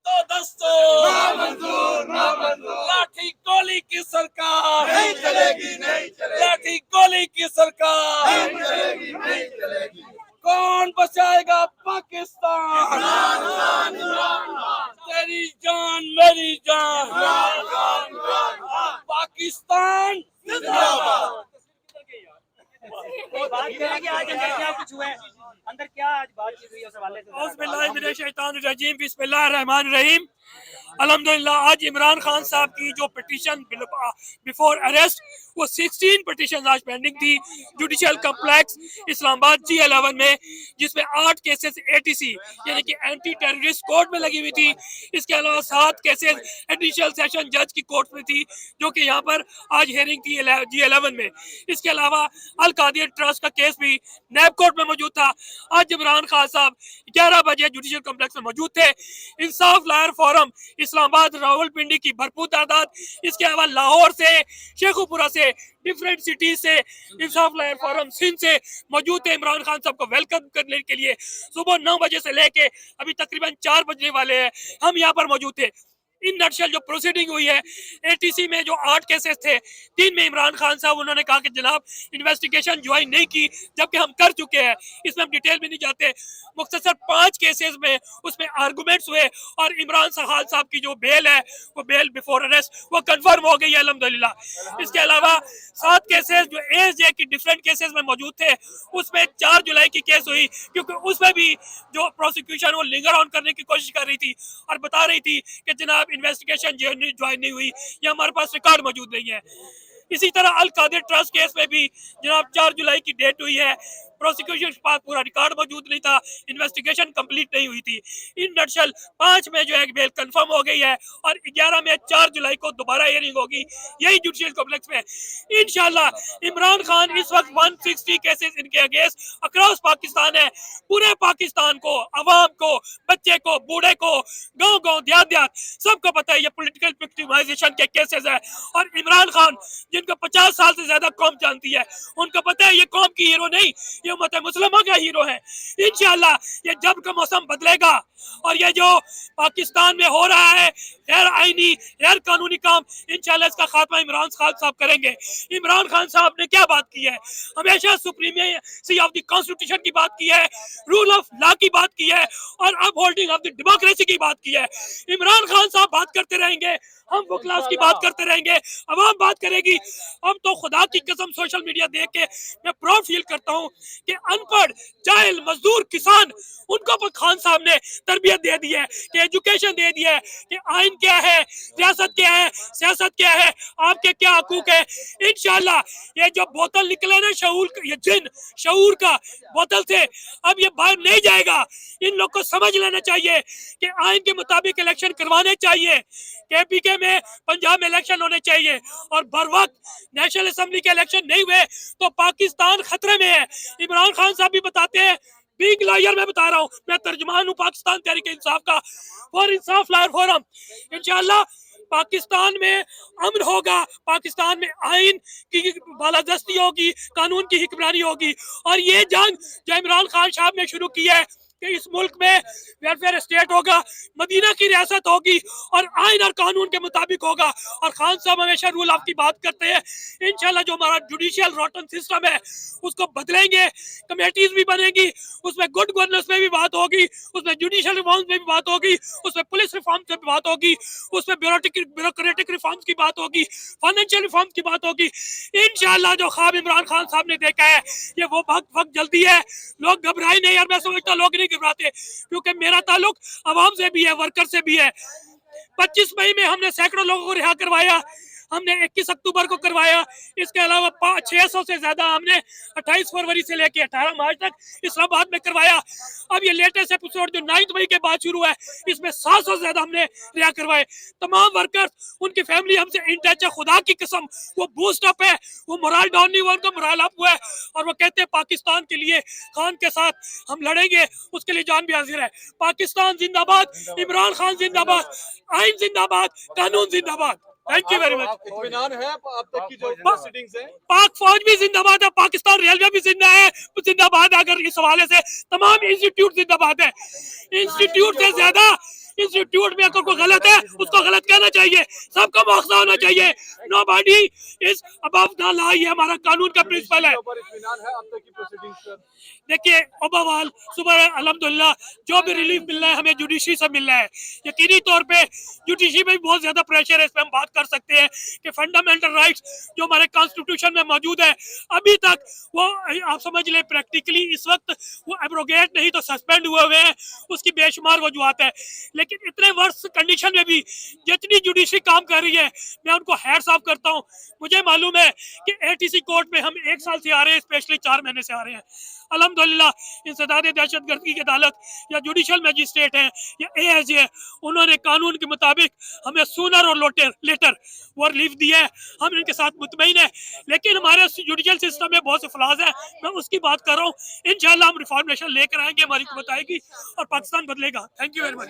तो दस्तूर नामंजूर नामंजूर लाठी गोली की सरकार नहीं चलेगी नहीं चलेगी लाठी गोली की सरकार नहीं चलेगी नहीं चलेगी। कौन बचाएगा पाकिस्तान? इमरान खान इमरान खान तेरी जान मेरी जान इमरान खान इमरान खान पाकिस्तान जिंदाबाद। बात करें कि आज अंदर क्या कुछ हुआ है, अंदर क्या आज बातचीत हुई उस हवाले से। औज़ुबिल्लाहिमिनश्शैतानिर्रजीम बिस्मिल्लाहिर्रहमानिर्रहीम। अल्हम्दुलिल्लाह आज इमरान खान साहब की जो पिटीशन बिफोर अरेस्ट वो 16 पिटीशन आज पेंडिंग थी जुडिशियल कम्प्लेक्स इस्लामाबाद G11 में, जिसमें 8 केसेस ATC यानी कि एंटी टेररिस्ट कोर्ट में लगी हुई थी। इसके अलावा 7 केसेस एडिशनल सेशन जज की कोर्ट में थी जो कि यहाँ पर आज हियरिंग थी G11 में। इसके अलावा अल कादिर ट्रस्ट का केस भी नैब कोर्ट में मौजूद था। आज इमरान खान साहब 11 बजे जुडिशियल कम्प्लेक्स में मौजूद थे। इंसाफ लायर फोरम इस्लामाबाद रावलपिंडी की भरपूर तादाद, इसके अलावा लाहौर से, शेखुपुरा से, डिफरेंट सिटीज से इंसाफ लायर फोरम सिंध से मौजूद थे इमरान खान साहब को वेलकम करने के लिए। सुबह 9 बजे से लेके अभी तकरीबन 4 बजने वाले हैं, हम यहाँ पर मौजूद थे। इन नटशल जो प्रोसीडिंग हुई है ATC में जो 8 केसेस थे, 3 में इमरान खान साहब उन्होंने कहा कि जनाब इन्वेस्टिगेशन ज्वाइन नहीं की, जबकि हम कर चुके हैं। इसमें हम डिटेल में नहीं जाते। मुख्तसर 5 केसेस में उसमें आर्गूमेंट्स हुए और इमरान खान साहब की जो बेल है वो बेल बिफोर अरेस्ट वो कंफर्म हो गई है अल्हम्दुलिल्लाह। इसके अलावा 7 केसेस जो ASJ की डिफरेंट केसेस में मौजूद थे उसमें 4 जुलाई की केस हुई, क्योंकि उसमें भी जो प्रोसिक्यूशन वो लिंगर ऑन करने की कोशिश कर रही थी और बता रही थी कि जनाब इन्वेस्टिगेशन ज्वाइन नहीं हुई, ये हमारे पास रिकॉर्ड मौजूद नहीं है। इसी तरह अल कादिर ट्रस्ट केस में भी जनाब 4 जुलाई की डेट हुई है, प्रोसिक्यूशन के पास पूरा रिकॉर्ड मौजूद नहीं था, इन्वेस्टिगेशन कंप्लीट नहीं हुई थी। इन नटशल 5 में जो है बेल कंफर्म हो गई है और 11 में 4 जुलाई को दोबारा हियरिंग होगी यही जुडिशियल कॉम्प्लेक्स में इंशाल्लाह। इमरान खान इस वक्त 160 केसेस इनके अगेंस्ट अक्रॉस पाकिस्तान है। पूरे पाकिस्तान को, अवाम को, बच्चे को, बूढ़े को, गांव गांव देहात देहात सबको पता है ये पॉलिटिकल विक्टिमाइजेशन के केसेस है। और इमरान खान जिनको 50 साल से ज्यादा कौम जानती है उनको पता है ये कौम की हीरो नहीं, ये उम्मत मुस्लिमा का हीरो है। इंशाल्लाह ये जब का मौसम बदलेगा और ये जो पाकिस्तान में हो रहा है गैर आईनी गैर कानूनी काम, इंशाल्लाह इसका खात्मा इमरान खान साहब करेंगे। इमरान खान साहब ने क्या बात की है, हमेशा सुप्रीमेसी ऑफ द कॉन्स्टिट्यूशन की बात की है, रूल ऑफ लॉ की बात की है और अब होल्डिंग ऑफ द डेमोक्रेसी की बात की है। इमरान खान साहब बात करते रहेंगे, हम वो क्लास की बात करते रहेंगे, अवाम बात करेगी। हम तो खुदा की कसम सोशल मीडिया देख के मैं प्राउड फील करता हूँ कि अनपढ़ जाहिल मजदूर किसान उनको खान साहब ने तरबियत दे दी है, कि एजुकेशन दे दी है कि आइन क्या है, रियासत क्या है, सियासत क्या है, आपके क्या हकूक है। इंशाल्लाह ये जो बोतल निकले ना शऊर, ये जिन शऊर का बोतल से अब ये बाहर नहीं जाएगा। इन लोग को समझ लेना चाहिए कि आइन के मुताबिक इलेक्शन करवाने चाहिए। KPK में पंजाब में इलेक्शन होने चाहिए और बर वक्त नेशनल असेंबली के इलेक्शन नहीं हुए तो पाकिस्तान खतरे में है। इमरान खान साहब भी बताते हैं, बिग लॉयर मैं बता रहा हूँ, मैं तर्जुमान हूँ पाकिस्तान तहरीक इंसाफ का और इंसाफ लायर फोरम। इंशाल्लाह पाकिस्तान में अमन होगा, पाकिस्तान में आइन की बालादस्ती होगी, कानून की हिक्मरानी होगी। और ये जंग जो इमरान खान साहब ने शुरू की है कि इस मुल्क में वेलफेयर स्टेट होगा, मदीना की रियासत होगी और आइन और कानून के मुताबिक होगा। और खान साहब हमेशा रूल ऑफ की बात करते हैं। इंशाल्लाह जो हमारा जुडिशियल रोटन सिस्टम है उसको बदलेंगे, कमेटीज भी बनेगी, उसमें गुड गवर्नेंस में भी बात होगी, उसमें जुडिशियल रिफॉर्म्स में भी बात होगी, उसमें पुलिस रिफॉर्म्स में भी बात होगी, उसमें ब्यूरोक्रेटिक रिफॉर्म्स की बात होगी, फाइनेंशियल रिफॉर्म्स की बात होगी। इंशाल्लाह जो ख्वाब इमरान खान साहब ने देखा है ये वो वक्त जल्दी है। लोग घबराए नहीं और मैं समझता लोग नहीं घबराते, क्योंकि मेरा ताल्लुक आवाम से भी है, वर्कर से भी है। 25 मई में हमने सैकड़ों लोगों को रिहा करवाया, हमने 21 अक्टूबर को करवाया। इसके अलावा 600 से ज्यादा हमने 28 फरवरी से लेकर 18 मार्च तक इस्लामाबाद में करवाया। अब ये लेटेस्ट एपिसोड जो 9 मई के बाद शुरू है इसमें 700 से ज्यादा हमने रिहा करवाए। तमाम वर्कर्स उनकी फैमिली हमसे इन टच है, खुदा की कसम वो बूस्ट अप है, वो मोरल डाउन नहीं हुआ, उनका मोरल अप हुआ है और वो कहते हैं पाकिस्तान के लिए खान के साथ हम लड़ेंगे, उसके लिए जान भी हाजिर है। पाकिस्तान जिंदाबाद, इमरान खान जिंदाबाद, आइन जिंदाबाद, कानून जिंदाबाद। Thank you very much. इत्मीनान है अब तक की जो प्रोसीडिंग्स है? पाक फौज भी जिंदाबाद है, पाकिस्तान रेलवे भी जिंदा है, जिंदाबाद। अगर इस हवाले से तमाम इंस्टीट्यूट जिंदाबाद है। इंस्टीट्यूट से ज्यादा इंस्टीट्यूट में अगर कोई गलत है उसको गलत कहना चाहिए, सबको मुआवजा होना चाहिए। Nobody is above the law, ये हमारा कानून का प्रिंसिपल है। ऊपर इत्मीनान है अब तक की प्रोसीडिंग्स पर? देखिए ओवरऑल सुबह अल्हम्दुलिल्लाह जो भी रिलीफ मिल रहा है हमें जुडिशरी से मिल रहा है। यकीनी तौर पे जुडिशरी में भी बहुत ज्यादा प्रेशर है, इस पे हम बात कर सकते हैं कि फंडामेंटल राइट्स जो हमारे कॉन्स्टिट्यूशन में मौजूद है अभी तक वो आप समझ लें प्रैक्टिकली इस वक्त वो एब्रोगेट नहीं तो सस्पेंड हुए हैं, उसकी बेशुमार वजूहत है। लेकिन इतने वर्ष कंडीशन में भी जितनी जुडिशरी काम कर रही है मैं उनको हैट्स ऑफ करता हूँ। मुझे मालूम है कि एटीसी कोर्ट में हम 1 साल से आ रहे हैं, स्पेशली 4 महीने से आ रहे हैं। अल्हम्दुलिल्लाह इंसदाद दहशतगर्दी की अदालत या जुडिशल मजिस्ट्रेट हैं या एएसजे है, उन्होंने कानून के मुताबिक हमें सूनर और लेटर वो रिलीफ दिया है, हम इनके साथ मुतमईन है। लेकिन हमारे जुडिशल सिस्टम में बहुत से फ्लॉज हैं, मैं उसकी बात कर रहा हूँ। इंशाल्लाह हम रिफॉर्मेशन लेकर आएंगे, हमारी हुकूमत आएगी और पाकिस्तान बदलेगा। Thank you very much.